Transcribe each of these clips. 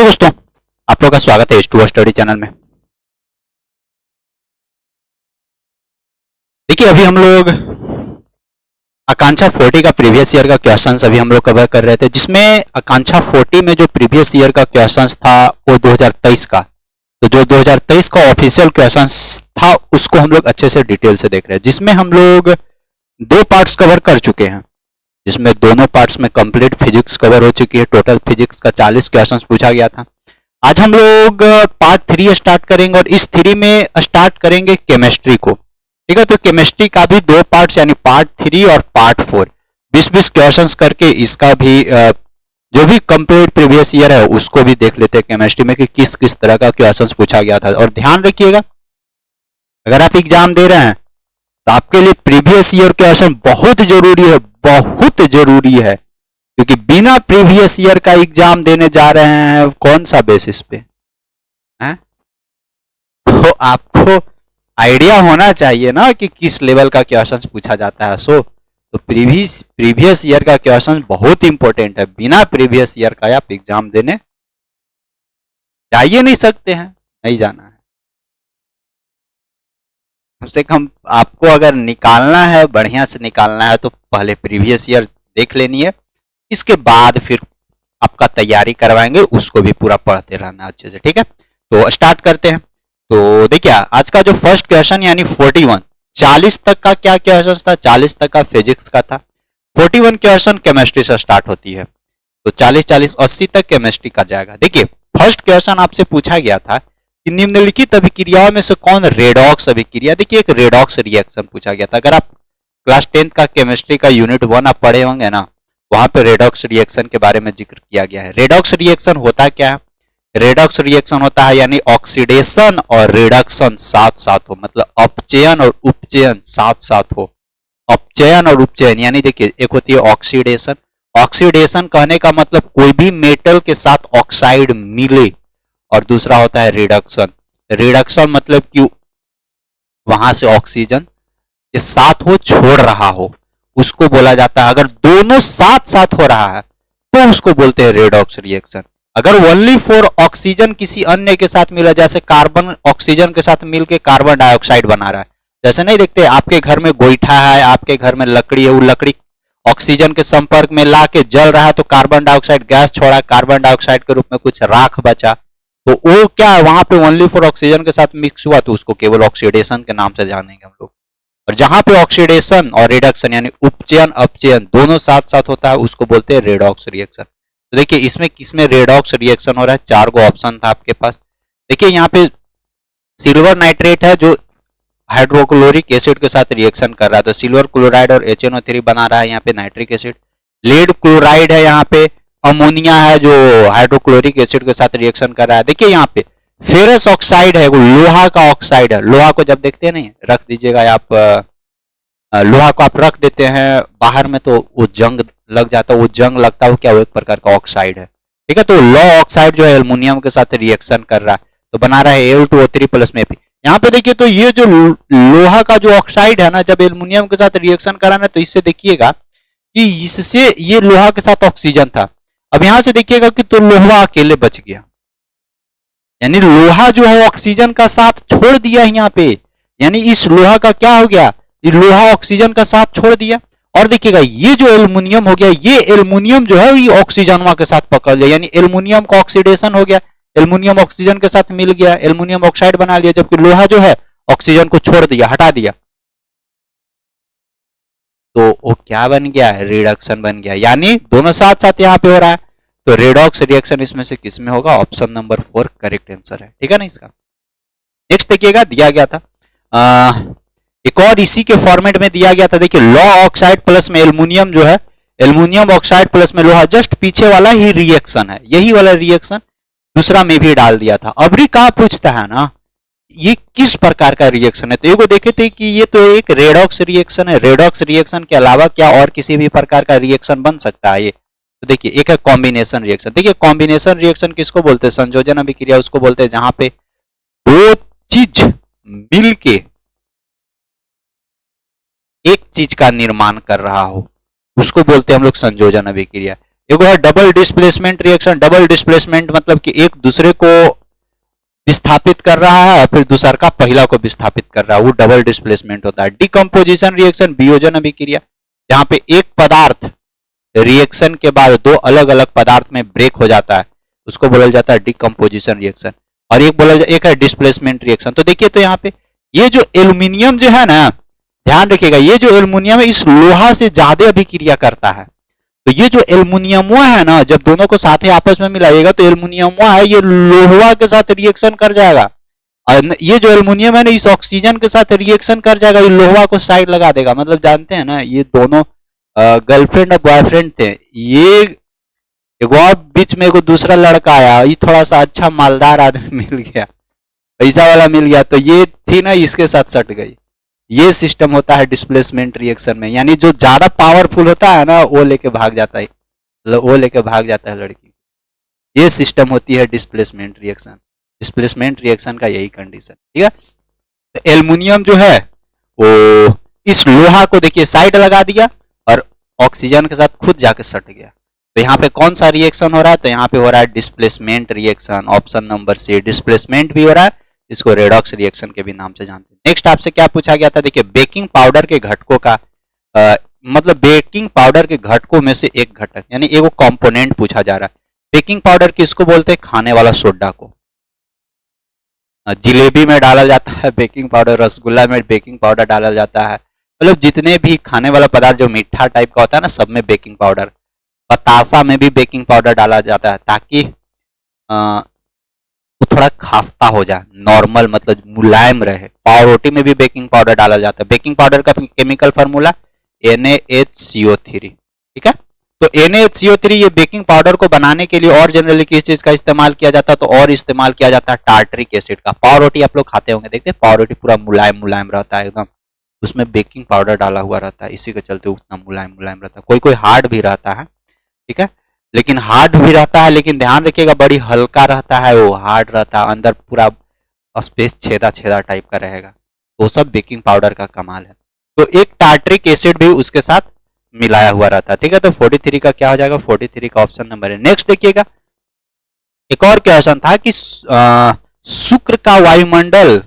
दोस्तों, आप लोग का स्वागत है H2O स्टडी चैनल में। देखिए, अभी हम लोग आकांक्षा 40 का प्रीवियस ईयर का क्वेश्चंस अभी हम लोग कवर कर रहे थे, जिसमें आकांक्षा 40 में जो प्रीवियस ईयर का क्वेश्चंस था वो 2023 का, तो जो 2023 का ऑफिशियल क्वेश्चंस था उसको हम लोग अच्छे से डिटेल से देख रहे हैं, जिसमें हम लोग दो पार्ट्स कवर कर चुके हैं, जिसमें दोनों पार्ट्स में कंप्लीट फिजिक्स कवर हो चुकी है। टोटल फिजिक्स का 40 क्वेश्चंस पूछा गया था। आज हम लोग पार्ट 3 स्टार्ट करेंगे और इस 3 में स्टार्ट करेंगे केमिस्ट्री को। ठीक है, तो केमिस्ट्री का भी दो पार्ट्स यानी पार्ट 3 और पार्ट 4 20-20 क्वेश्चंस करके इसका भी जो भी कंप्लीट प्रीवियस ईयर है उसको भी देख लेते हैं केमिस्ट्री में कि किस किस तरह का क्वेश्चंस पूछा गया था। और ध्यान रखिएगा, अगर आप एग्जाम दे रहे हैं तो आपके लिए प्रीवियस ईयर क्वेश्चन बहुत जरूरी है, बहुत जरूरी है, क्योंकि बिना प्रीवियस ईयर का एग्जाम देने जा रहे हैं कौन सा बेसिस पे हैं? तो आपको आइडिया होना चाहिए ना कि किस लेवल का क्वेश्चन पूछा जाता है। तो प्रीवियस ईयर का क्वेश्चन बहुत इंपॉर्टेंट है। बिना प्रीवियस ईयर का आप एग्जाम देने जाइए नहीं सकते हैं, नहीं जाना है। कम से कम आपको अगर निकालना है, बढ़िया से निकालना है, तो पहले प्रीवियस ईयर देख लेनी है, इसके बाद फिर आपका तैयारी करवाएंगे, उसको भी पूरा पढ़ते रहना अच्छे से। ठीक है, तो स्टार्ट करते हैं। तो देखिए, आज का जो फर्स्ट क्वेश्चन यानी 41 40 तक का क्या क्वेश्चन था? 40 तक का फिजिक्स का था। 41 क्वेश्चन केमिस्ट्री से स्टार्ट होती है, तो 40-40 80 तक केमिस्ट्री का जाएगा। देखिए, फर्स्ट क्वेश्चन आपसे पूछा गया था कि निम्नलिखित अभिक्रियाओं में से कौन रेडॉक्स अभिक्रिया। देखिए, एक रेडॉक्स रिएक्शन पूछा गया था। अगर आप क्लास 10th का केमिस्ट्री का यूनिट 1 आप पढ़े होंगे ना, वहां पे रेडॉक्स रिएक्शन के बारे में जिक्र किया गया है। रेडॉक्स रिएक्शन होता क्या है? रेडॉक्स रिएक्शन होता है यानी ऑक्सीडेशन और रिडक्शन साथ साथ हो, मतलब अपचयन और उपचयन साथ साथ हो। अपचयन और उपचयन यानी देखिए, एक होती है ऑक्सीडेशन। ऑक्सीडेशन कहने का मतलब कोई भी मेटल के साथ ऑक्साइड मिले, और दूसरा होता है रिडक्शन। रिडक्शन मतलब कि वहां से ऑक्सीजन के साथ हो, छोड़ रहा हो, उसको बोला जाता है। अगर दोनों साथ साथ हो रहा है तो उसको बोलते हैं रेडॉक्स रिएक्शन। अगर ओनली फॉर ऑक्सीजन किसी अन्य के साथ मिला, जैसे कार्बन ऑक्सीजन के साथ मिलके कार्बन डाइऑक्साइड बना रहा है, जैसे नहीं देखते आपके घर में गोईठा है, आपके घर में लकड़ी है, वो लकड़ी ऑक्सीजन के संपर्क में ला के जल रहा है तो कार्बन डाइऑक्साइड गैस छोड़ा, कार्बन डाइऑक्साइड के रूप में कुछ राख बचा, तो वो क्या है, वहां पे ओनली फॉर ऑक्सीजन के साथ मिक्स हुआ, तो उसको केवल ऑक्सीडेशन के नाम से जानेंगे हम लोग। और जहां पे ऑक्सीडेशन और रिडक्शन यानी उपचयन अपचयन दोनों साथ साथ होता है, उसको बोलते हैं रेडॉक्स रिएक्शन। तो देखिए, इसमें किसमें रेडॉक्स रिएक्शन हो रहा है? 4 गो ऑप्शन था आपके पास। देखिए, यहाँ पे सिल्वर नाइट्रेट है जो हाइड्रोक्लोरिक एसिड के साथ रिएक्शन कर रहा है, तो सिल्वर क्लोराइड और HNO3 बना रहा है यहाँ पे नाइट्रिक एसिड। लेड क्लोराइड है यहाँ पे, अमोनिया है जो हाइड्रोक्लोरिक एसिड के साथ रिएक्शन कर रहा है। देखिए, यहाँ पे फेरस ऑक्साइड है, वो लोहा का ऑक्साइड है। लोहा को जब देखते हैं नहीं, रख दीजिएगा आप, लोहा को आप रख देते हैं बाहर में तो वो जंग लग जाता है, वो जंग लगता है, वो क्या, वो एक प्रकार का ऑक्साइड है। ठीक है, तो लो ऑक्साइड जो है एल्युमिनियम के साथ रिएक्शन कर रहा है, तो बना रहा है Al2O3 प्लस में भी। यहाँ पे देखिए, तो ये जो लोहा का जो ऑक्साइड है ना, जब एल्युमिनियम के साथ रिएक्शन करा ना, तो इससे देखिएगा कि इससे ये लोहा के साथ ऑक्सीजन था। अब यहां से देखिएगा कि तो लोहा अकेले बच गया, यानी लोहा जो है ऑक्सीजन का साथ छोड़ दिया यहाँ पे, यानी इस लोहा का क्या हो गया, ये लोहा ऑक्सीजन का साथ छोड़ दिया। और देखिएगा, ये जो एल्युमिनियम हो गया, ये एल्युमिनियम जो है ये ऑक्सीजन के साथ पकड़ लिया, यानी एल्युमिनियम का ऑक्सीडेशन हो गया, एल्युमिनियम ऑक्सीजन के साथ मिल गया, एल्युमिनियम ऑक्साइड बना लिया, जबकि लोहा जो है ऑक्सीजन को छोड़ दिया, हटा दिया, तो वो क्या बन गया, रिडक्शन बन गया, यानी दोनों साथ साथ यहाँ पे हो रहा है। तो रेडॉक्स रिएक्शन इसमें से किस में होगा? ऑप्शन नंबर 4 करेक्ट आंसर है। ठीक है ना इसका। नेक्स्ट देखिएगा, दिया गया था एक और इसी के फॉर्मेट में दिया गया था। देखिए, लॉ ऑक्साइड प्लस में एल्युमिनियम जो है, एल्युमिनियम ऑक्साइड प्लस में लोहा, जस्ट पीछे वाला ही रिएक्शन है, यही वाला रिएक्शन दूसरा में भी डाल दिया था। अबरी कहा पूछता है ना, ये किस प्रकार का रिएक्शन है, तो ये को देखे थे कि ये तो एक रेडॉक्स रिएक्शन है। रेडॉक्स रिएक्शन के अलावा क्या और किसी भी प्रकार का रिएक्शन बन सकता है ये? तो देखिए, एक है कॉम्बिनेशन रिएक्शन। देखिए, कॉम्बिनेशन रिएक्शन किसको बोलते हैं? संयोजन अभिक्रिया उसको बोलते हैं, जहां पे दो चीज मिलके एक चीज का निर्माण कर रहा हो, उसको बोलते हैं हम लोग संयोजन अभिक्रिया। एक है double displacement reaction. Double displacement मतलब कि एक दूसरे को विस्थापित कर रहा है फिर दूसरा का पहला को विस्थापित कर रहा है, वो डबल डिस्प्लेसमेंट होता है। डिकम्पोजिशन रिएक्शन, वियोजन अभिक्रिया, जहां पे एक पदार्थ रिएक्शन के बाद दो अलग अलग पदार्थ में ब्रेक हो जाता है, उसको बोला जाता है डिकम्पोजिशन रिएक्शन। और एक है डिस्प्लेसमेंट रिएक्शन। तो देखिए, तो यहाँ पे ये जो एल्यूमिनियम जो है ना, ध्यान रखिएगा, ये जो एल्यूमिनियम है इस लोहा से ज्यादा अभिक्रिया करता है। तो ये जो एल्यूमिनियम है ना, जब दोनों को साथ आपस में मिलाइएगा तो एल्यूमिनियम है ये लोहा के साथ रिएक्शन कर जाएगा, और ये जो एल्यूमिनियम है ना इस ऑक्सीजन के साथ रिएक्शन कर जाएगा, ये लोहा को साइड लगा देगा। मतलब जानते हैं ना, ये दोनों गर्लफ्रेंड और बॉयफ्रेंड थे। ये एक और बीच में एगो दूसरा लड़का आया, ये थोड़ा सा अच्छा मालदार आदमी मिल गया, पैसा वाला मिल गया, तो ये थी ना इसके साथ सट गई। ये सिस्टम होता है डिस्प्लेसमेंट रिएक्शन में, यानी जो ज्यादा पावरफुल होता है ना वो लेके भाग जाता है, वो लेके भाग जाता है लड़की। ये सिस्टम होती है डिस्प्लेसमेंट रिएक्शन। डिस्प्लेसमेंट रिएक्शन का यही कंडीशन, ठीक है। तो एल्युमिनियम जो है वो इस लोहा को देखिए साइड लगा दिया और ऑक्सीजन के साथ खुद जाके सट गया। तो यहाँ पे कौन सा रिएक्शन हो रहा है, तो यहाँ पे हो रहा है displacement reaction. Option number C, displacement भी हो रहा है, इसको रेडॉक्स रिएक्शन के भी नाम से जानते हैं। नेक्स्ट आपसे क्या पूछा गया था, देखिए बेकिंग पाउडर के घटकों का मतलब बेकिंग पाउडर के घटकों में से एक घटक यानी एगो कंपोनेंट पूछा जा रहा है। बेकिंग पाउडर किसको बोलते हैं, खाने वाला सोडा को। जिलेबी में डाला जाता है बेकिंग पाउडर, रसगुल्ला में बेकिंग पाउडर डाला जाता है, मतलब जितने भी खाने वाला पदार्थ जो मीठा टाइप का होता है ना, सब में बेकिंग पाउडर। बतासा में भी बेकिंग पाउडर डाला जाता है ताकि वो थोड़ा खास्ता हो जाए, नॉर्मल मतलब मुलायम रहे। पावरोटी में भी बेकिंग पाउडर डाला जाता है। बेकिंग पाउडर का केमिकल फार्मूला NaHCO3, ठीक है। तो NaHCO3 ये बेकिंग पाउडर को बनाने के लिए और जनरली किस चीज का इस्तेमाल किया जाता है, तो और इस्तेमाल किया जाता है टार्टरिक एसिड का। पावरोटी आप लोग खाते होंगे, देखते हैं पावरोटी पूरा मुलायम मुलायम रहता है एकदम, उसमें बेकिंग पाउडर डाला हुआ रहता है, इसी के चलते उतना मुलायम मुलायम रहता है। कोई कोई हार्ड भी रहता है, ठीक है, लेकिन हार्ड भी रहता है, लेकिन ध्यान रखिएगा बड़ी हल्का रहता है, वो हार्ड रहता है, अंदर पूरा स्पेस छेदा छेदा टाइप का रहेगा। वो सब बेकिंग पाउडर का कमाल है। तो एक टार्टरिक एसिड भी उसके साथ मिलाया हुआ रहता है, ठीक है। तो 43 का क्या हो जाएगा, 43 का ऑप्शन नंबर है। नेक्स्ट देखिएगा, एक और क्वेश्चन था कि शुक्र का वायुमंडल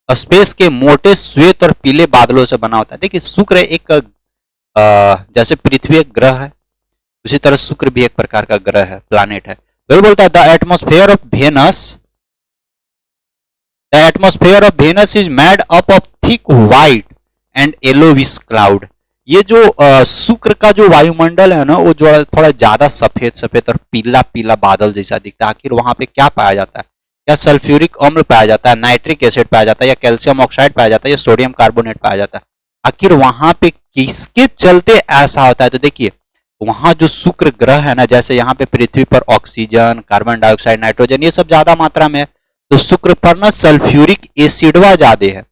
स्पेस के मोटे श्वेत और पीले बादलों से बना होता है। देखिए शुक्र एक जैसे पृथ्वी एक ग्रह है, उसी तरह शुक्र भी एक प्रकार का ग्रह है, प्लैनेट है। वही बोलता है the atmosphere of Venus is made up of thick white and yellowish cloud. ये जो शुक्र का जो वायुमंडल है ना, वो जो थोड़ा ज्यादा सफेद सफेद और पीला पीला बादल जैसा दिखता है। आखिर वहां पे क्या पाया जाता है, क्या सल्फ्यूरिक अम्ल पाया जाता है, नाइट्रिक एसिड पाया जाता है, या कैल्शियम ऑक्साइड पाया जाता है, या सोडियम कार्बोनेट पाया जाता है। आखिर वहां पे किसके चलते ऐसा होता है, तो देखिए वहां जो शुक्र ग्रह है ना, जैसे यहाँ पे पृथ्वी पर ऑक्सीजन, कार्बन डाइऑक्साइड, नाइट्रोजन ये सब ज्यादा मात्रा में है, तो शुक्र पर ना सल्फ्यूरिक एसिडवा ज्यादा है।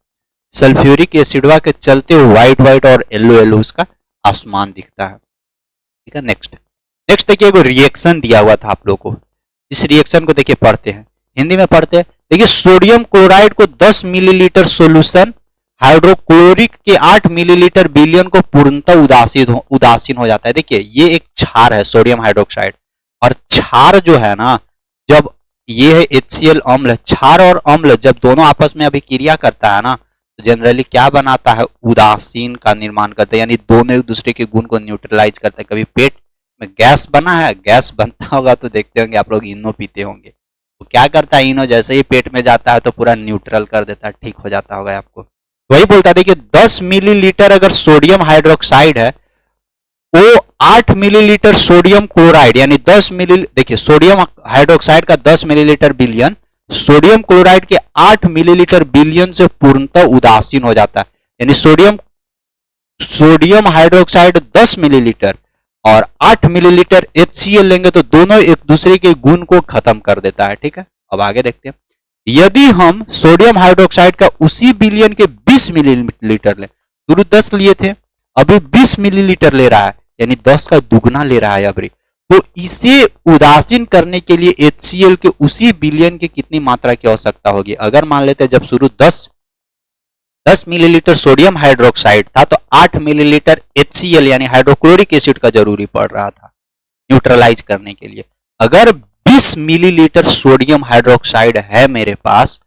सल्फ्यूरिक एसिडवा के चलते व्हाइट व्हाइट और येलो येलो उसका आसमान दिखता है, ठीक है। नेक्स्ट देखिए एगो रिएक्शन दिया हुआ था आप लोग को, इस रिएक्शन को देखिए पढ़ते हैं, हिंदी में पढ़ते हैं। देखिए सोडियम क्लोराइड को 10 मिलीलीटर सोल्यूशन हाइड्रोक्लोरिक के 8 मिलीलीटर बिलियन को पूर्णतः उदासीन हो जाता है। देखिए ये एक क्षार है सोडियम हाइड्रोक्साइड, और क्षार जो है ना, जब ये है HCl अम्ल, क्षार और अम्ल जब दोनों आपस में अभिक्रिया करता है ना, तो जनरली क्या बनाता है, उदासीन का निर्माण करता है, यानी दोनों एक दूसरे के गुण को न्यूट्रलाइज करता है। कभी पेट में गैस बना है, गैस बनता होगा तो देखते होंगे आप लोग, इनो पीते होंगे, वो क्या करता है, इनो जैसे ही पेट में जाता है तो पूरा न्यूट्रल कर देता है, ठीक हो जाता होगा आपको। वही बोलता है, देखिए 10 मिलीलीटर अगर सोडियम हाइड्रोक्साइड है, वो 8 मिलीलीटर सोडियम क्लोराइड यानी 10 मिली, देखिए सोडियम हाइड्रोक्साइड का 10 मिलीलीटर बिलियन सोडियम क्लोराइड के 8 मिलीलीटर बिलियन से पूर्णतः उदासीन हो जाता है। यानी सोडियम हाइड्रोक्साइड 10 मिलीलीटर और 8 मिलीलीटर HCl लेंगे तो दोनों एक दूसरे के गुण को खत्म कर देता है, ठीक है। अब आगे देखते हैं, यदि हम सोडियम हाइड्रोक्साइड का उसी बिलियन के 20 मिलीलीटर लें, शुरू 10 लिए थे, अभी 20 मिलीलीटर ले रहा है, यानी 10 का दुगना ले रहा है अभी, तो इसे उदासीन करने के लिए HCl के उसी बिलियन की कितनी मात्रा की आवश्यकता होगी। अगर मान लेते हैं जब शुरू 10 मिलीलीटर सोडियम हाइड्रोक्साइड था, तो 8 मिलीलीटर HCl यानी हाइड्रोक्लोरिक एसिड का जरूरी पड़ रहा था। न्यूट्रलाइज करने के लिए। अगर 20 मिलीलीटर सोडियम हाइड्रोक्साइड है मेरे पास,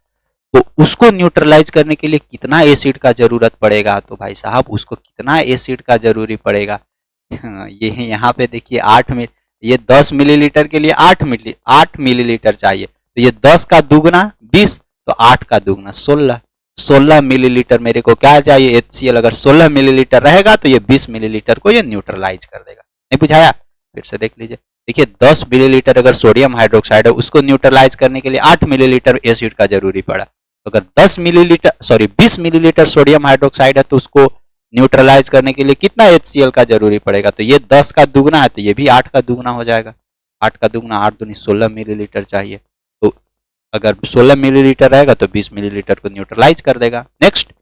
तो उसको न्यूट्रलाइज करने के लिए कितना एसिड का जरूरत पड़ेगा? तो भाई साहब उसको कितना एसिड का जरूरी पड़ेगा? ये यहाँ पे देखिए 8 मिली, ये 10 मिलीलीटर के लिए 8 मिलीलीटर चाहिए, तो ये 10 का दुगना 20, तो 8 का दुगना 16 मिलीलीटर मेरे को क्या चाहिए? HCl। अगर 16 मिलीलीटर रहेगा तो ये 20 मिलीलीटर को ये न्यूट्रलाइज कर देगा। नहीं बुझाया? फिर से देख लीजिए। देखिए 10 मिलीलीटर अगर सोडियम हाइड्रोक्साइड है, उसको न्यूट्रलाइज करने के लिए 8 मिलीलीटर एसिड का जरूरी पड़ा। तो अगर 20 मिलीलीटर सोडियम हाइड्रोक्साइड है, तो उसको न्यूट्रलाइज करने के लिए कितना HCl का जरूरी पड़ेगा? तो ये 10 का दुगना है, तो ये भी 8 का दुगना हो जाएगा। 8 का दुगना 8 दूनी 16 मिलीलीटर चाहिए। तो अगर 16 मिलीलीटर रहेगा तो 20 मिलीलीटर को न्यूट्रलाइज कर देगा। नेक्स्ट,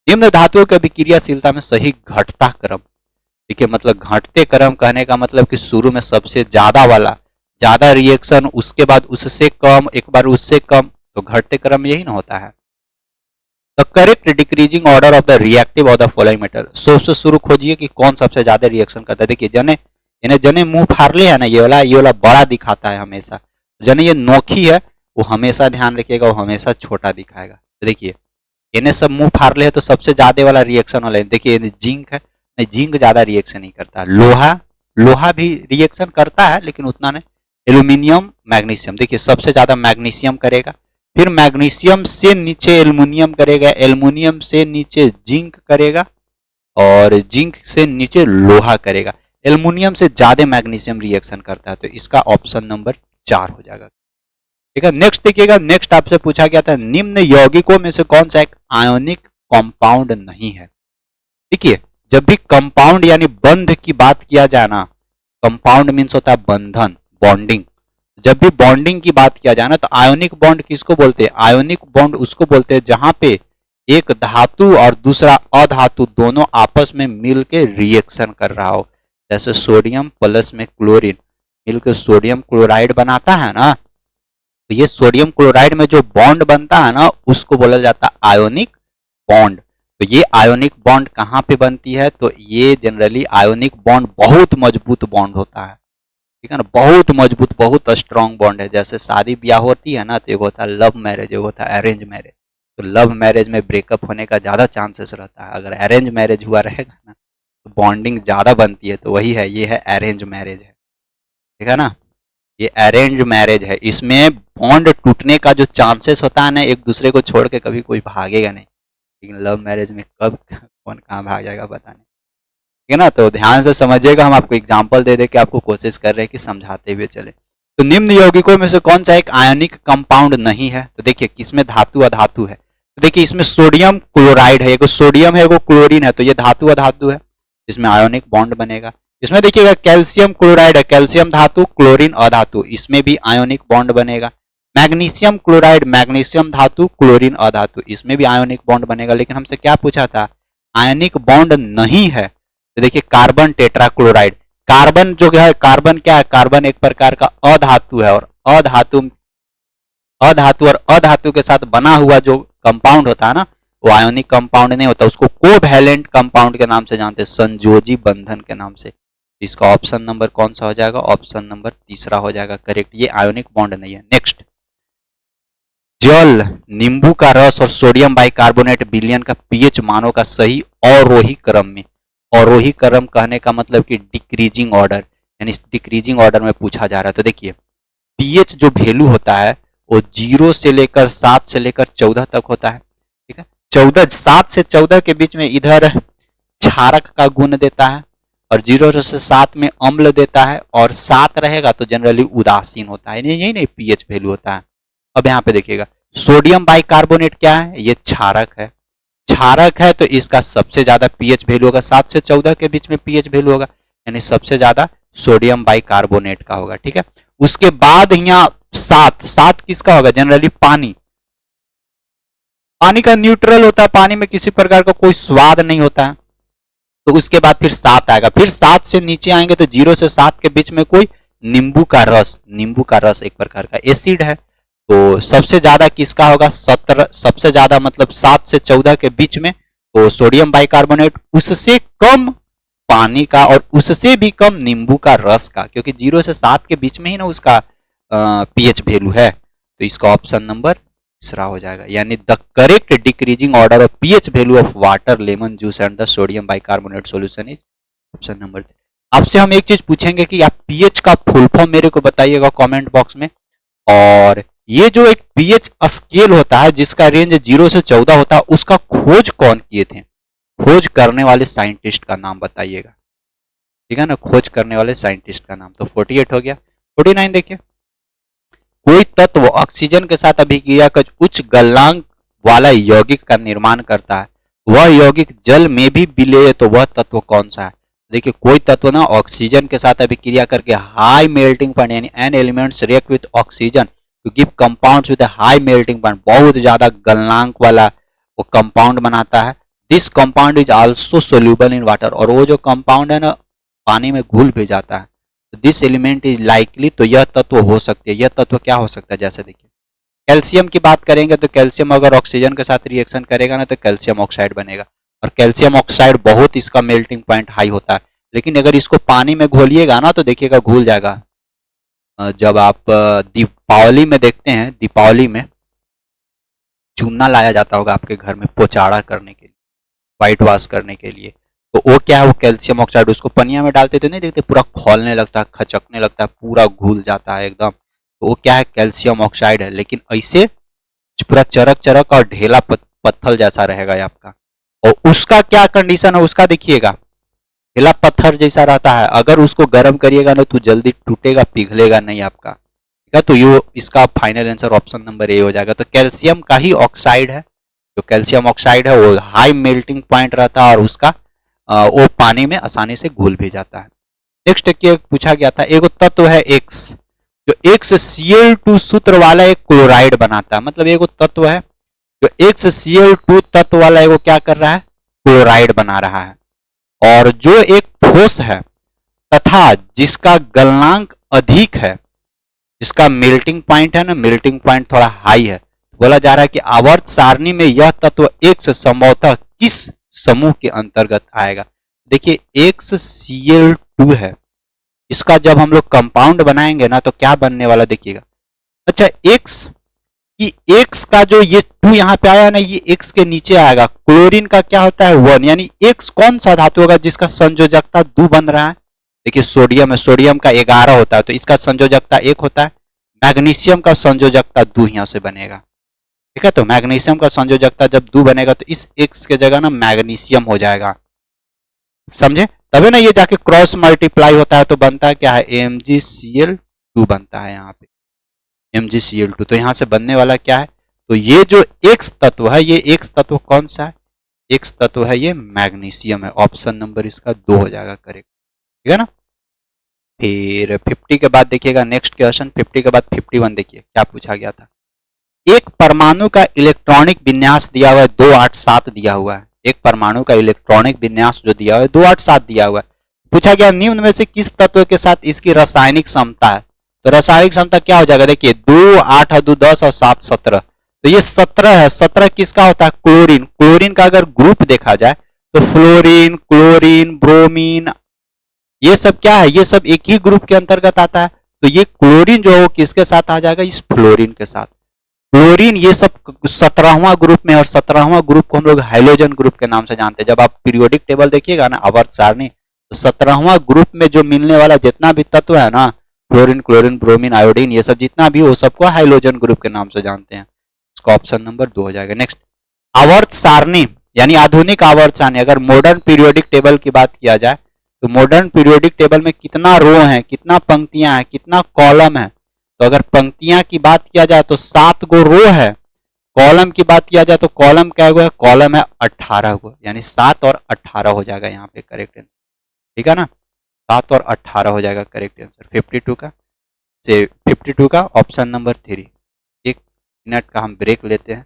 निम्न धातुओं की अभिक्रियाशीलता में सही घटता क्रम। देखिए मतलब घटते क्रम कहने का मतलब कि शुरू में सबसे ज्यादा वाला, ज्यादा रिएक्शन, उसके बाद उससे कम, एक बार उससे कम, तो घटते क्रम यही ना होता है। The correct decreasing order of the reactive और द फॉलोइंग मेटल। सबसे शुरू खोजिए कि कौन सबसे ज्यादा रिएक्शन करता है। देखिए जने मुंह फाड़ लिया है ना, ये वाला बड़ा दिखाता है हमेशा। जने ये नोखी है वो हमेशा ध्यान रखिएगा, वो हमेशा छोटा दिखाएगा। तो देखिए इन्हें सब मुंह फाड़ ले है तो सबसे ज्यादा वाला रिएक्शन वाला, देखिए जिंक है, नहीं जिंक ज्यादा रिएक्शन नहीं करता। लोहा भी रिएक्शन करता है लेकिन उतना नहीं। एल्यूमिनियम, मैग्नीशियम, देखिए सबसे ज्यादा मैग्नीशियम करेगा, फिर मैग्नीशियम से नीचे एल्युमिनियम करेगा, एल्युमिनियम से नीचे जिंक करेगा, और जिंक से नीचे लोहा करेगा। एल्युमिनियम से ज्यादा मैग्नीशियम रिएक्शन करता है, तो इसका ऑप्शन नंबर 4 हो जाएगा। ठीक है। नेक्स्ट देखिएगा, नेक्स्ट आपसे पूछा गया था निम्न यौगिकों में से कौन सा एक आयोनिक कंपाउंड नहीं है। देखिए जब भी कंपाउंड यानी बंध की बात किया जाए ना, कंपाउंड मीन्स होता है बंधन, बॉन्डिंग। जब भी बॉन्डिंग की बात किया जाए ना, तो आयोनिक बॉन्ड किसको बोलते हैं? आयोनिक बॉन्ड उसको बोलते हैं जहां पे एक धातु और दूसरा अधातु दोनों आपस में मिल के रिएक्शन कर रहा हो। जैसे सोडियम प्लस में क्लोरीन मिलकर सोडियम क्लोराइड बनाता है ना, तो ये सोडियम क्लोराइड में जो बॉन्ड बनता है ना, उसको बोला जाता है आयोनिक बॉन्ड। तो ये आयोनिक बॉन्ड कहाँ पे बनती है? तो ये जनरली आयोनिक बॉन्ड बहुत मजबूत बॉन्ड होता है, ठीक है ना, बहुत मजबूत, बहुत स्ट्रॉन्ग बॉन्ड है। जैसे शादी ब्याह होती है ना, तो एक होता है लव मैरिज, एक होता है अरेंज मैरिज। तो लव मैरिज में ब्रेकअप होने का ज्यादा चांसेस रहता है, अगर अरेंज मैरिज हुआ रहेगा ना तो बॉन्डिंग ज्यादा बनती है। तो वही है, ये है अरेंज मैरिज है, ठीक है ना, ये अरेंज मैरिज है। इसमें बॉन्ड टूटने का जो चांसेस होता है ना, एक दूसरे को छोड़ के कभी कोई भागेगा नहीं, लेकिन लव मैरिज में कब कौन कहाँ भाग जाएगा पता नहीं, ठीक है ना। तो ध्यान से समझिएगा, हम आपको एग्जांपल दे दे के आपको कोशिश कर रहे हैं कि समझाते हुए चले। तो निम्न यौगिकों में से कौन सा एक आयनिक कंपाउंड नहीं है? तो देखिए किसमें धातु अधातु है। तो देखिए इसमें सोडियम क्लोराइड है, एक सोडियम है, एक क्लोरीन है, तो ये धातु अधातु है, इसमें आयोनिक बॉन्ड बनेगा। इसमें देखिएगा कैल्शियम क्लोराइड है, कैल्शियम धातु, क्लोरीन अधातु, इसमें भी आयोनिक बॉन्ड बनेगा। मैग्नीशियम क्लोराइड, मैग्नीशियम धातु, क्लोरीन अधातु, इसमें भी आयोनिक बॉन्ड बनेगा। लेकिन हमसे क्या पूछा था? आयनिक बॉन्ड नहीं है। तो देखिए कार्बन टेट्राक्लोराइड, कार्बन जो है, कार्बन क्या है? कार्बन एक प्रकार का अधातु है, और अधातु और अधातु के साथ बना हुआ जो कंपाउंड होता है ना, वो आयोनिक कंपाउंड नहीं होता, उसको कोवैलेंट कंपाउंड के नाम से जानते हैं, संयोजी बंधन के नाम से। इसका ऑप्शन नंबर कौन सा हो जाएगा? ऑप्शन नंबर तीसरा हो जाएगा करेक्ट, ये आयोनिक बॉन्ड नहीं है। नेक्स्ट, जल, नींबू का रस और सोडियम बाइकार्बोनेट विलयन का पीएच मानों का सही अवरोही क्रम में, अवरोही क्रम कहने का मतलब कि डिक्रीजिंग ऑर्डर, यानी डिक्रीजिंग ऑर्डर में पूछा जा रहा है। तो देखिए पीएच जो वैल्यू होता है वो 0 से लेकर 7 से लेकर 14 तक होता है, ठीक है। 7 से 14 के बीच में इधर क्षारक का गुण देता है, और 0 से 7 में अम्ल देता है, और 7 रहेगा तो जनरली उदासीन होता है, यही नहीं पीएच वैल्यू होता है। अब यहाँ पे देखिएगा सोडियम बाइकार्बोनेट क्या है? ये क्षारक है, क्षारक है तो इसका सबसे ज्यादा पीएच वैल्यू होगा, 7 से 14 के बीच में पीएच वैल्यू होगा, यानी सबसे ज्यादा सोडियम बाइकार्बोनेट का होगा, ठीक है। उसके बाद यहाँ 7 किसका होगा? जनरली पानी का न्यूट्रल होता है, पानी में किसी प्रकार का कोई स्वाद नहीं होता है। तो उसके बाद फिर 7 आएगा, फिर 7 से नीचे आएंगे तो 0 से 7 के बीच में कोई नींबू का रस एक प्रकार का एसिड है, तो सबसे ज्यादा किसका होगा? 17, सबसे ज्यादा मतलब 7 से 14 के बीच में, तो सोडियम बाइकार्बोनेट। उससे कम पानी का और उससे भी कम नींबू का रस का, क्योंकि 0 से 7 के बीच में ही ना उसका पीएच वैल्यू है। तो इसका ऑप्शन नंबर तीसरा हो जाएगा, यानी the correct decreasing order of pH value of water, lemon juice and the sodium bicarbonate solution is option number. आपसे हम एक चीज पूछेंगे कि आप पीएच का फुल फॉर्म मेरे को बताइएगा कमेंट बॉक्स में। और ये जो एक पीएच स्केल होता है जिसका रेंज 0 से 14 होता है, उसका खोज कौन किए थे? खोज करने वाले साइंटिस्ट का नाम बताइएगा, ठीक है ना, खोज करने वाले साइंटिस्ट का नाम। तो 48 हो गया। 49 देखिए, कोई तत्व ऑक्सीजन के साथ अभिक्रिया कर उच्च गलनांक वाला यौगिक का निर्माण करता है, वह यौगिक जल में भी विलेय, तो वह तत्व कौन सा है? देखिए, कोई तत्व ना ऑक्सीजन के साथ अभिक्रिया करके हाई मेल्टिंग पॉइंट, यानी an elements react with oxygen to give compounds with high melting point, बहुत ज्यादा गलनांक वाला वो कंपाउंड बनाता है। This compound is also soluble in water, और वो जो कंपाउंड है ना पानी में घुल भी जाता है। दिस एलिमेंट इज लाइकली, तो यह तत्व हो सकती है। यह तत्व क्या हो सकता है? जैसे देखिए, कैल्शियम की बात करेंगे तो कैल्शियम अगर ऑक्सीजन के साथ रिएक्शन करेगा ना तो कैल्शियम ऑक्साइड बनेगा, और कैल्शियम ऑक्साइड बहुत इसका मेल्टिंग पॉइंट हाई होता है। लेकिन अगर इसको पानी में घोलिएगा ना तो देखिएगा घुल जाएगा। जब आप दीपावली में देखते हैं, दीपावली में चूना लाया जाता होगा आपके घर में पोचाड़ा करने के लिए, व्हाइट वॉश करने के लिए, तो वो क्या है, वो कैल्शियम ऑक्साइड उसको पनिया में डालते तो नहीं देखते पूरा खोलने लगता है, खचकने लगता है, पूरा घुल जाता है एकदम, तो वो क्या है, कैल्शियम ऑक्साइड है। लेकिन ऐसे पूरा चरक चरक और ढेला पत्थर जैसा रहेगा ये आपका। और उसका क्या कंडीशन है उसका देखिएगा, ढेला पत्थर जैसा रहता है, अगर उसको गर्म करिएगा ना तो जल्दी टूटेगा, पिघलेगा नहीं आपका, ठीक है। तो ये इसका final answer option number A हो जाएगा। तो कैल्शियम का ही ऑक्साइड है, जो कैल्शियम ऑक्साइड है वो हाई मेल्टिंग पॉइंट रहता है और उसका वो पानी में आसानी से घुल भी जाता है। नेक्स्ट पूछा गया था, एक तत्व है एक्स, जो एक्स Cl2 सूत्र वाला एक क्लोराइड बनाता है, मतलब एक तत्व है जो एक्स Cl2 तत्व वाला एक क्या कर रहा है, क्लोराइड बना रहा है। और जो एक ठोस है तथा जिसका गलनांक अधिक है, जिसका मेल्टिंग पॉइंट है ना, मेल्टिंग पॉइंट थोड़ा हाई है, बोला जा रहा है कि आवर्त सारणी में यह तत्व एक्स संभवतः किस समूह के अंतर्गत आएगा। देखिए, एक्स Cl2 है, इसका जब हम लोग कंपाउंड बनाएंगे ना तो क्या बनने वाला देखिएगा। अच्छा, एक्स कि एक्स का जो ये 2 यहाँ पे आया ना, ये एक्स के नीचे आएगा। क्लोरीन का क्या होता है 1, यानी एक्स कौन सा धातु होगा जिसका संयोजकता 2 बन रहा है? देखिए, सोडियम है, सोडियम का 11 होता है तो इसका संयोजकता 1 होता है। मैग्नीशियम का संयोजकता 2 यहाँ से बनेगा, ठीक है। तो मैग्नीशियम का संयोजकता जब 2 बनेगा तो इस एक्स के जगह ना मैग्नीशियम हो जाएगा, समझे? तभी ना ये जाके क्रॉस मल्टीप्लाई होता है तो बनता है क्या है, MgCl2 बनता है यहाँ पे, MgCl2। तो यहाँ से बनने वाला क्या है, तो ये जो एक्स तत्व है, ये एक्स तत्व कौन सा है, एक्स तत्व है ये मैग्नीशियम है। ऑप्शन नंबर इसका 2 हो जाएगा करेक्ट, ठीक है ना। फिर 50 के बाद देखिएगा नेक्स्ट क्वेश्चन, 50 के बाद 51 देखिए क्या पूछा गया था। एक परमाणु का इलेक्ट्रॉनिक विन्यास दिया हुआ है 287 दिया हुआ है, एक परमाणु का इलेक्ट्रॉनिक विन्यास जो दिया हुआ है 287 दिया हुआ है। पूछा गया निम्न में से किस तत्व के साथ इसकी रासायनिक क्षमता है, तो रासायनिक क्षमता क्या हो जाएगा, देखिए 2 8 2 10 और 7 17, तो ये 17 है। 17 किसका होता है, क्लोरीन। क्लोरीन का अगर ग्रुप देखा जाए तो फ्लोरीन, क्लोरीन, ब्रोमीन, ये सब क्या है, ये सब एक ही ग्रुप के अंतर्गत आता है। तो ये क्लोरीन जो है वो किसके साथ आ जाएगा, इस फ्लोरीन के साथ। क्लोरीन ये सब 17वां ग्रुप में, और 17वां ग्रुप को हम लोग हाइड्रोजन ग्रुप के नाम से जानते हैं। जब आप पीरियोडिक टेबल देखिएगा ना आवर्त सारणी, तो 17वां ग्रुप में जो मिलने वाला जितना भी तत्व है ना, फ्लोरीन, क्लोरीन, ब्रोमीन, आयोडीन, ये सब जितना भी हो सबको हाइड्रोजन ग्रुप के नाम से जानते हैं। उसका ऑप्शन नंबर 2 हो जाएगा। नेक्स्ट, आवर्त सारणी यानी आधुनिक आवर्त सारणी, अगर मॉडर्न पीरियोडिक टेबल की बात किया जाए तो मॉडर्न पीरियोडिक टेबल में कितना रो है, कितना पंक्तियां हैं, कितना कॉलम है, तो अगर पंक्तियां की बात किया जाए तो 7 गो रो है, कॉलम की बात किया जाए तो कॉलम क्या हुआ है, कॉलम है 18 गो, यानी 7 और 18 हो जाएगा यहाँ पे करेक्ट आंसर, ठीक है ना। 7 और 18 हो जाएगा करेक्ट आंसर 52 का, से 52 का ऑप्शन नंबर 3। एक मिनट का हम ब्रेक लेते हैं।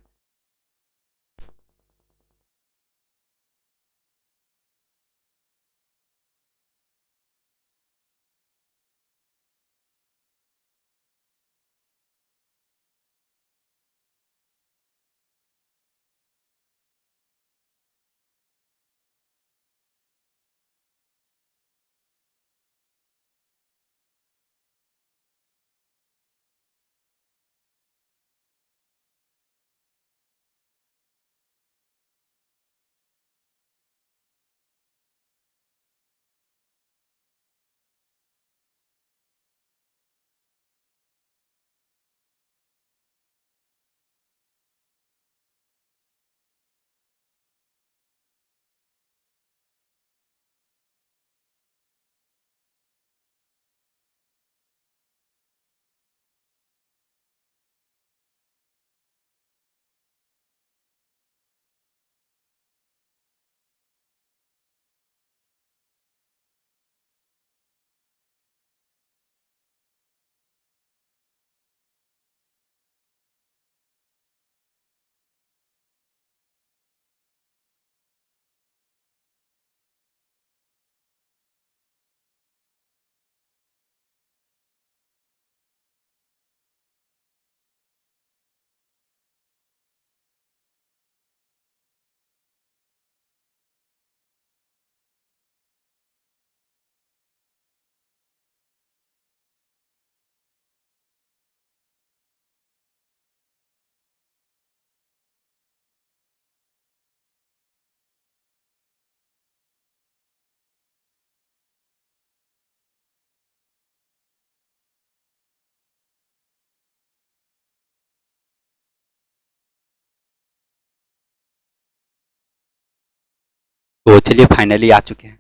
तो चलिए फाइनली आ चुके हैं।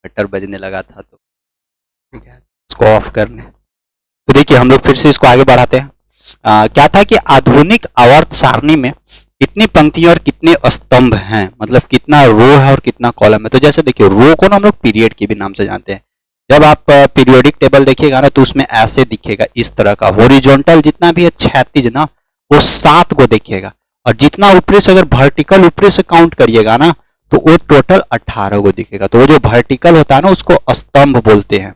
बटर बजने लगा था तो ठीक है, इसको ऑफ करने। तो देखिए हम लोग फिर से इसको आगे बढ़ाते हैं। क्या था कि आधुनिक आवर्त सारणी में कितनी पंक्तियां और कितने स्तंभ हैं, मतलब कितना रो है और कितना कॉलम है। तो जैसे देखिए रो को ना हम लोग पीरियड के भी नाम से जानते हैं। जब आप पीरियोडिक टेबल देखिएगा ना तो उसमें ऐसे दिखेगा इस तरह का। हॉरिजॉन्टल जितना भी है क्षैतिज ना वो 7 को देखिएगा, और जितना ऊपरी से अगर वर्टिकल ऊपरी से काउंट करिएगा ना तो वो टोटल 18 को दिखेगा। तो वो जो वर्टिकल होता है ना उसको स्तंभ बोलते हैं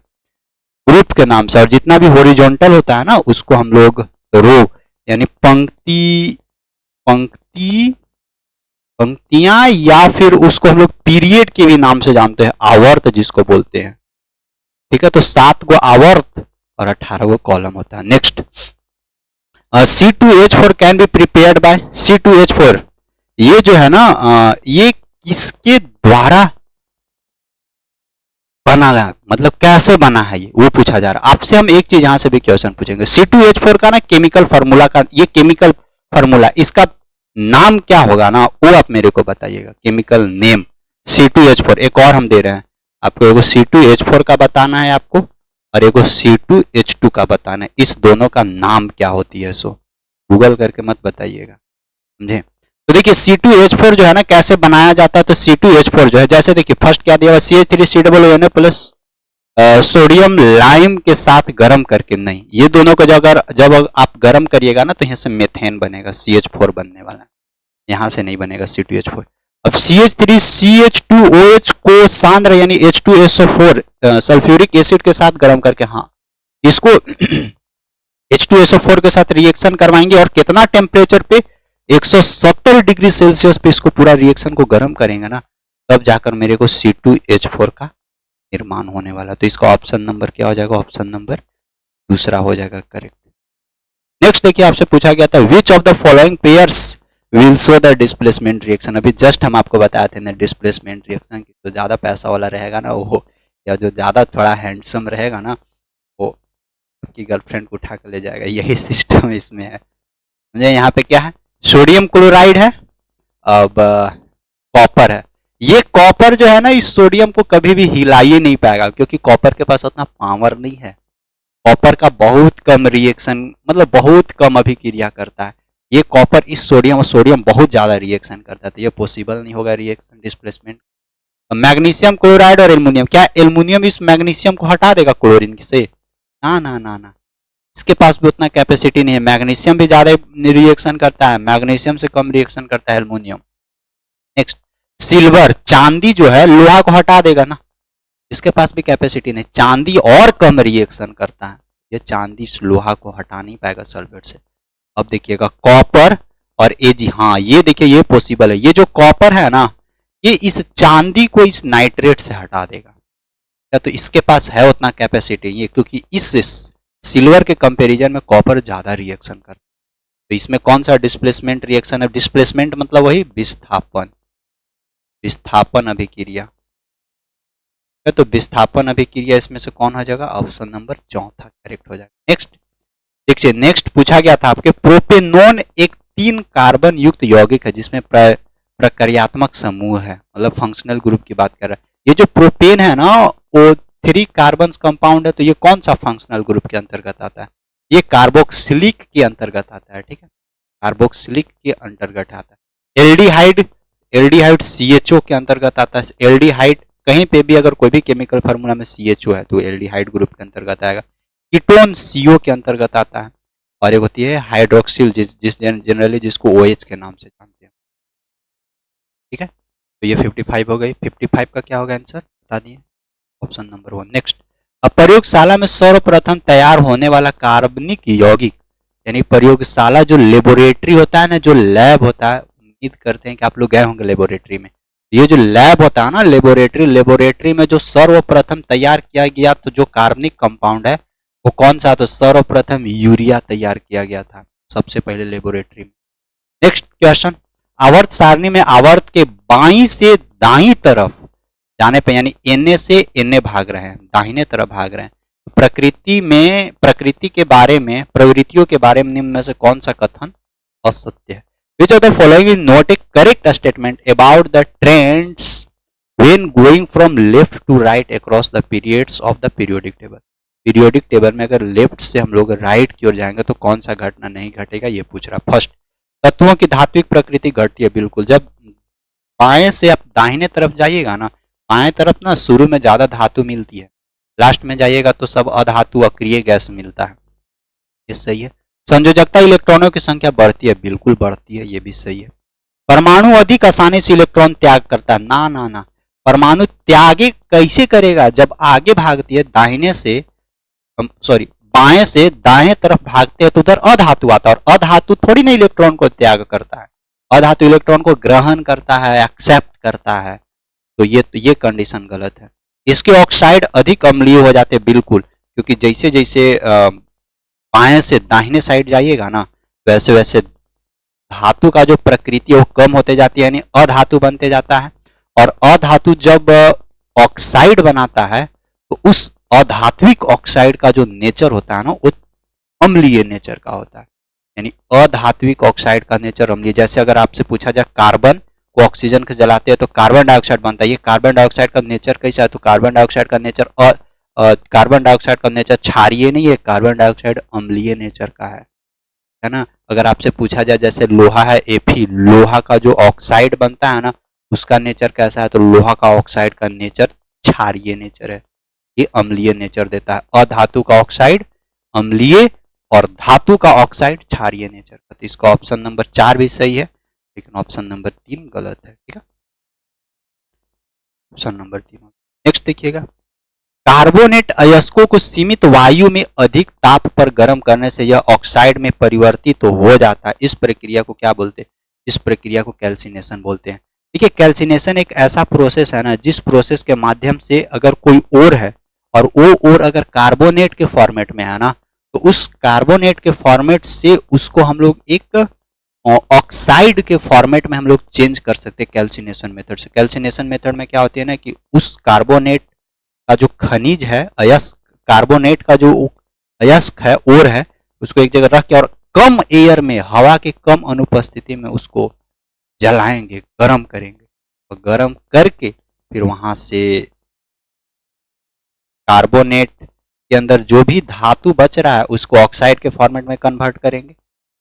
ग्रुप के नाम से, और जितना भी हॉरिजॉन्टल होता है ना उसको हम लोग रो यानी पंक्ति पंक्ति पंक्तियां, या फिर उसको हम लोग पीरियड के भी नाम से जानते हैं, आवर्त जिसको बोलते हैं। ठीक है, तो 7 को आवर्त और 18 को कॉलम होता है। Next, C2H4 can be prepared by C2H4। ये जो है ना ये किसके द्वारा बना गया, मतलब कैसे बना है ये वो पूछा जा रहा है आपसे। हम एक चीज यहां से भी क्वेश्चन पूछेंगे। C2H4 का ना केमिकल फार्मूला का, ये केमिकल फार्मूला, इसका नाम क्या होगा ना वो आप मेरे को बताइएगा। Chemical name C2H4। एक और हम दे रहे हैं आपको, एगो C2H4 का बताना है आपको और एगो C2H2 का बताना है। इस दोनों का नाम क्या होती है, सो गूगल करके मत बताइएगा, समझे। तो देखिए C2H4 जो है ना कैसे बनाया जाता है। तो C2H4 जो है, जैसे देखिए फर्स्ट क्या दिया हुआ, CH3COO प्लस सोडियम लाइम के साथ गर्म करके, नहीं ये दोनों को जब आप गर्म करिएगा ना तो यहाँ से मेथेन बनेगा, CH4 बनने वाला है, यहाँ से नहीं बनेगा C2H4। अब CH3CH2OH को सांद्र यानी H2SO4 सल्फ्यूरिक एसिड के साथ गर्म करके, हाँ इसको H2SO4 के साथ रिएक्शन करवाएंगे और कितना टेम्परेचर पे, 170 डिग्री सेल्सियस पे इसको पूरा रिएक्शन को गर्म करेंगे ना, तब जाकर मेरे को C2H4 का निर्माण होने वाला। तो इसका ऑप्शन नंबर क्या हो जाएगा, ऑप्शन नंबर दूसरा हो जाएगा करेक्ट। नेक्स्ट देखिए आपसे पूछा गया था विच of the following pairs will show the displacement reaction. अभी जस्ट हम आपको बताए थे ना डिस्प्लेसमेंट रिएक्शन की, जो ज्यादा पैसा वाला रहेगा ना वो, या जो ज्यादा थोड़ा हैंडसम रहेगा ना वो आपकी गर्लफ्रेंड को उठा कर ले जाएगा, यही सिस्टम इसमें है। मुझे यहाँ पे क्या है, सोडियम क्लोराइड है, अब कॉपर है। ये कॉपर जो है ना इस सोडियम को कभी भी हिला ही नहीं पाएगा, क्योंकि कॉपर के पास उतना पावर नहीं है। कॉपर का बहुत कम रिएक्शन, मतलब बहुत कम अभिक्रिया करता है। ये कॉपर इस सोडियम और सोडियम बहुत ज्यादा रिएक्शन करता है, तो ये पॉसिबल नहीं होगा रिएक्शन डिस्प्लेसमेंट। मैग्नीशियम क्लोराइड और एल्युमिनियम, क्या एल्युमिनियम इस मैग्नीशियम को हटा देगा क्लोरीन से? ना ना ना ना, इसके पास भी उतना कैपेसिटी नहीं है। मैग्नीशियम भी ज्यादा रिएक्शन करता है, मैग्नीशियम से कम रिएक्शन करता है एल्युमिनियम। नेक्स्ट, सिल्वर, चांदी जो है लोहा को हटा देगा ना, इसके पास भी कैपेसिटी नहीं। चांदी और कम रिएक्शन करता है, ये चांदी लोहा को हटा नहीं पाएगा सल्फेट से। अब देखिएगा कॉपर और Ag, हाँ ये देखिए ये पॉसिबल है। ये जो कॉपर है ना ये इस चांदी को इस नाइट्रेट से हटा देगा, तो इसके पास है उतना कैपेसिटी ये, क्योंकि इस सिल्वर के कंपैरिजन में कॉपर ज्यादा रिएक्शन करता है। तो इसमें कौन सा डिस्प्लेसमेंट रिएक्शन है? डिस्प्लेसमेंट मतलब वही विस्थापन, विस्थापन अभिक्रिया। तो विस्थापन अभिक्रिया इसमें से कौन हो जाएगा? ऑप्शन नंबर चौथा करेक्ट हो जाएगा। नेक्स्ट देखिए, नेक्स्ट पूछा गया था आपके, प्रोपेनोन एक 3 कार्बन युक्त यौगिक है जिसमें प्रक्रियात्मक समूह है, मतलब फंक्शनल ग्रुप की बात कर रहा है। ये जो प्रोपेन है ना वो 3 कार्बन कंपाउंड है, तो ये कौन सा फंक्शनल ग्रुप के अंतर्गत आता है? ये कार्बोक्सिलिक के अंतर्गत आता है, ठीक है, कार्बोक्सिलिक के अंतर्गत आता है। एल्डिहाइड, एल्डिहाइड CHO के अंतर्गत आता है। एल्डिहाइड कहीं पे भी अगर कोई भी केमिकल फार्मूला में CHO है तो एल्डिहाइड ग्रुप के अंतर्गत आएगा। कीटोन CO के अंतर्गत आता है। और एक होती है हाइड्रोक्सिल, जिस जनरली जिसको OH के नाम से जानते हैं, ठीक है। तो ये 55 हो गई। 55 का क्या होगा आंसर बता दिए, ऑप्शन नंबर 1। नेक्स्ट, अब प्रयोगशाला में सर्वप्रथम तैयार होने वाला कार्बनिक यौगिक, यानी प्रयोगशाला जो लेबोरेटरी होता है ना, जो लैब होता है, उम्मीद करते हैं कि आप लोग गए होंगे लेबोरेटरी में। ये जो लैब होता है ना लेबोरेटरी, लेबोरेटरी में जो सर्वप्रथम तैयार किया गया तो जो कार्बनिक कंपाउंड है वो कौन सा? तो सर्वप्रथम यूरिया तैयार किया गया था सबसे पहले लेबोरेटरी में। नेक्स्ट क्वेश्चन, आवर्त सारणी में आवर्त के बाईं से दाईं तरफ जाने पे, यानी Na से Na भाग रहे हैं, दाहिने तरफ भाग रहे हैं, प्रकृति के बारे में, प्रवृत्तियों के बारे में निम्न में से कौन सा कथन असत्य है? Which of the following is not a correct statement about the trends when going from left to right across the periods of the periodic table. Periodic table में अगर लेफ्ट से हम लोग राइट की ओर जाएंगे तो कौन सा घटना नहीं घटेगा, ये पूछ रहा। फर्स्ट, तत्वों की धात्विक प्रकृति घटती है, बिल्कुल। जब बाएं से आप दाहिने तरफ जाइएगा ना, बाएं तरफ ना शुरू में ज्यादा धातु मिलती है, लास्ट में जाइएगा तो सब अधातु अक्रिय गैस मिलता है, ये सही है। संयोजकता इलेक्ट्रॉनों की संख्या बढ़ती है, बिल्कुल बढ़ती है, ये भी सही है। परमाणु अधिक आसानी से इलेक्ट्रॉन त्याग करता है, ना ना ना, परमाणु त्यागे कैसे करेगा, जब आगे भागती है दाहिने से सॉरी बाएं से दाएं तरफ भागते हैं तो उधर अधातु आता है, और अधातु थोड़ी ना इलेक्ट्रॉन को त्याग करता है, अधातु इलेक्ट्रॉन को ग्रहण करता है, एक्सेप्ट करता है, तो ये कंडीशन गलत है। इसके ऑक्साइड अधिक अम्लीय हो जाते हैं, बिल्कुल, क्योंकि जैसे जैसे बाएं से दाहिने साइड जाइएगा ना, वैसे वैसे धातु का जो प्रकृति है वो कम होते जाती है, यानी अधातु बनते जाता है, और अधातु जब ऑक्साइड बनाता है तो उस अधात्विक ऑक्साइड का जो नेचर होता है ना, वो अम्लीय नेचर का होता है, यानी अधात्विक ऑक्साइड का नेचर अम्लीय। जैसे अगर आपसे पूछा जाए कार्बन को ऑक्सीजन के जलाते हैं तो कार्बन डाइऑक्साइड बनता है, ये कार्बन डाइऑक्साइड का नेचर कैसा है, तो कार्बन डाइऑक्साइड का नेचर क्षारीय नहीं है, कार्बन डाइऑक्साइड अम्लीय नेचर का है ना। अगर आपसे पूछा जाए जैसे लोहा है Fe, लोहा का जो ऑक्साइड बनता है ना, उसका नेचर कैसा है, तो लोहा का ऑक्साइड का नेचर क्षारीय नेचर है, ये अम्लीय नेचर देता है। अधातु का ऑक्साइड अम्लीय और धातु का ऑक्साइड क्षारीय नेचर का, तो इसका ऑप्शन नंबर 4 भी सही है, लेकिन ऑप्शन नंबर 3 गलत है, ठीक है, ऑप्शन नंबर 3। नेक्स्ट देखिएगा, कार्बोनेट अयस्कों को सीमित वायु में अधिक ताप पर गर्म करने से यह ऑक्साइड में परिवर्तित तो हो जाता है, इस प्रक्रिया को क्या बोलते हैं, इस प्रक्रिया को कैल्सिनेशन बोलते हैं। देखिए, कैल्सिनेशन एक ऐसा प्रोसेस है ना, जिस प्रोसेस के माध्यम से अगर कोई ओर है और वो ओर अगर कार्बोनेट के फॉर्मेट में है ना, तो उस कार्बोनेट के फॉर्मेट से उसको हम लोग एक ऑक्साइड के फॉर्मेट में हम लोग चेंज कर सकते हैं कैल्सिनेशन मेथड से। कैल्सिनेशन मेथड में क्या होती है ना, कि उस कार्बोनेट का जो खनिज है, अयस्क, कार्बोनेट का जो अयस्क है, ओर है, उसको एक जगह रख के और कम एयर में, हवा के कम अनुपस्थिति में उसको जलाएंगे, गर्म करेंगे, और गर्म करके फिर वहां से कार्बोनेट के अंदर जो भी धातु बच रहा है उसको ऑक्साइड के फॉर्मेट में कन्वर्ट करेंगे,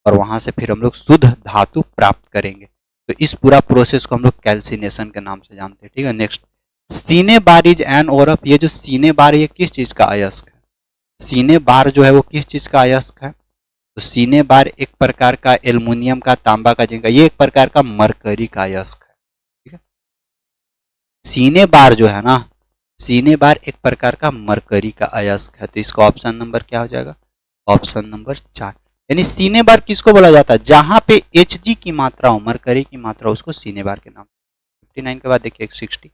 और वहां से फिर हम लोग शुद्ध धातु प्राप्त करेंगे। तो इस पूरा प्रोसेस को हम लोग कैल्सिनेशन के नाम से जानते हैं, ठीक है। नेक्स्ट, सीने बार इज एन ओरफ, ये जो सीने बार ये किस चीज का अयस्क है, सीने बार जो है वो किस चीज का अयस्क है, तो सीने बार एक प्रकार का एल्युमिनियम का, तांबा का, जिंक का, ये एक प्रकार का मरकरी का अयस्क है, ठीक है। सीने बार जो है ना, सीने बार एक प्रकार का मरकरी का अयस्क है, तो इसका ऑप्शन नंबर क्या हो जाएगा, ऑप्शन नंबर 4। यानी सीने बार किसको बोला जाता है, जहां पे Hg की मात्रा हो, मरकरी की मात्रा, उसको सीने बार के नाम। 59 के बाद देखिए 60,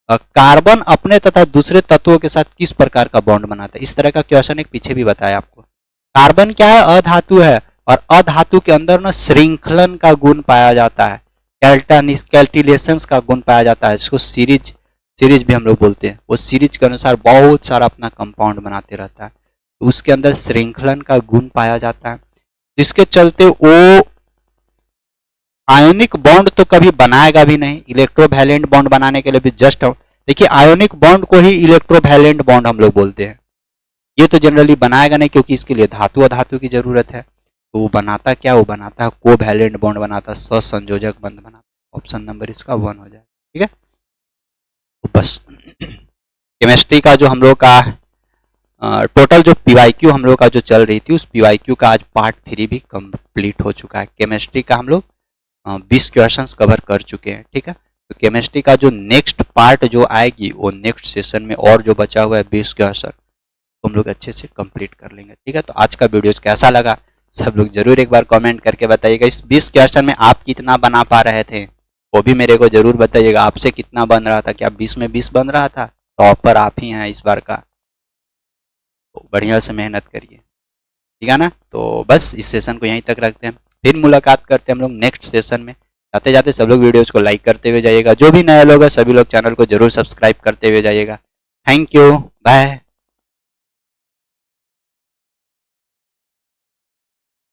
कार्बन अपने तथा दूसरे तत्वों के साथ किस प्रकार का बॉन्ड बनाता है, इस तरह का क्वेश्चन एक पीछे भी बताया आपको। कार्बन क्या है, अधातु है, और अधातु के अंदर ना श्रृंखलन का गुण पाया जाता है, कैल्टिलेशंस का गुण पाया जाता है, इसको सीरीज भी हम लोग बोलते हैं। वो सीरीज के अनुसार बहुत सारा अपना कंपाउंड बनाते रहता है, तो उसके अंदर श्रृंखलन का गुण पाया जाता है, जिसके चलते वो आयोनिक बॉन्ड तो कभी बनाएगा भी नहीं, इलेक्ट्रोवैलेंट बॉन्ड बनाने के लिए भी जस्ट, देखिए आयोनिक बॉन्ड को ही इलेक्ट्रोवैलेंट बॉन्ड हम लोग बोलते हैं, ये तो जनरली बनाएगा नहीं, क्योंकि इसके लिए धातु अधातु की जरूरत है। तो वो बनाता क्या, वो बनाता है कोवैलेंट बॉन्ड बनाता है, सहसंयोजक बंध बनाता है। ऑप्शन नंबर इसका 1 हो जाए, ठीक है। तो बस केमिस्ट्री का जो हम लोग का टोटल जो PYQ हम लोग का जो चल रही थी, उस PYQ का आज पार्ट 3 भी कंप्लीट हो चुका है। केमिस्ट्री का हम लोग 20 क्वेश्चंस कवर कर चुके हैं, ठीक है। तो केमिस्ट्री का जो नेक्स्ट पार्ट जो आएगी, वो नेक्स्ट सेशन में और जो बचा हुआ है 20 क्वेश्चन, तो हम लोग अच्छे से कंप्लीट कर लेंगे, ठीक है। तो आज का वीडियो कैसा लगा, सब लोग जरूर एक बार कमेंट करके बताइएगा। इस 20 क्वेश्चन में आप कितना बना पा रहे थे, वो भी मेरे को जरूर बताइएगा। आपसे कितना बन रहा था, क्या 20 में 20 बन रहा था? टॉपर आप ही हैं इस बार का, तो बढ़िया से मेहनत करिए, ठीक है ना। तो बस इस सेशन को यहीं तक रखते हैं, फिर मुलाकात करते हैं हम लोग नेक्स्ट सेशन में। जाते जाते सब लोग वीडियोज को लाइक करते हुए जाइएगा, जो भी नए लोग हैं सभी लोग चैनल को जरूर सब्सक्राइब करते हुए जाइएगा। Thank you, bye.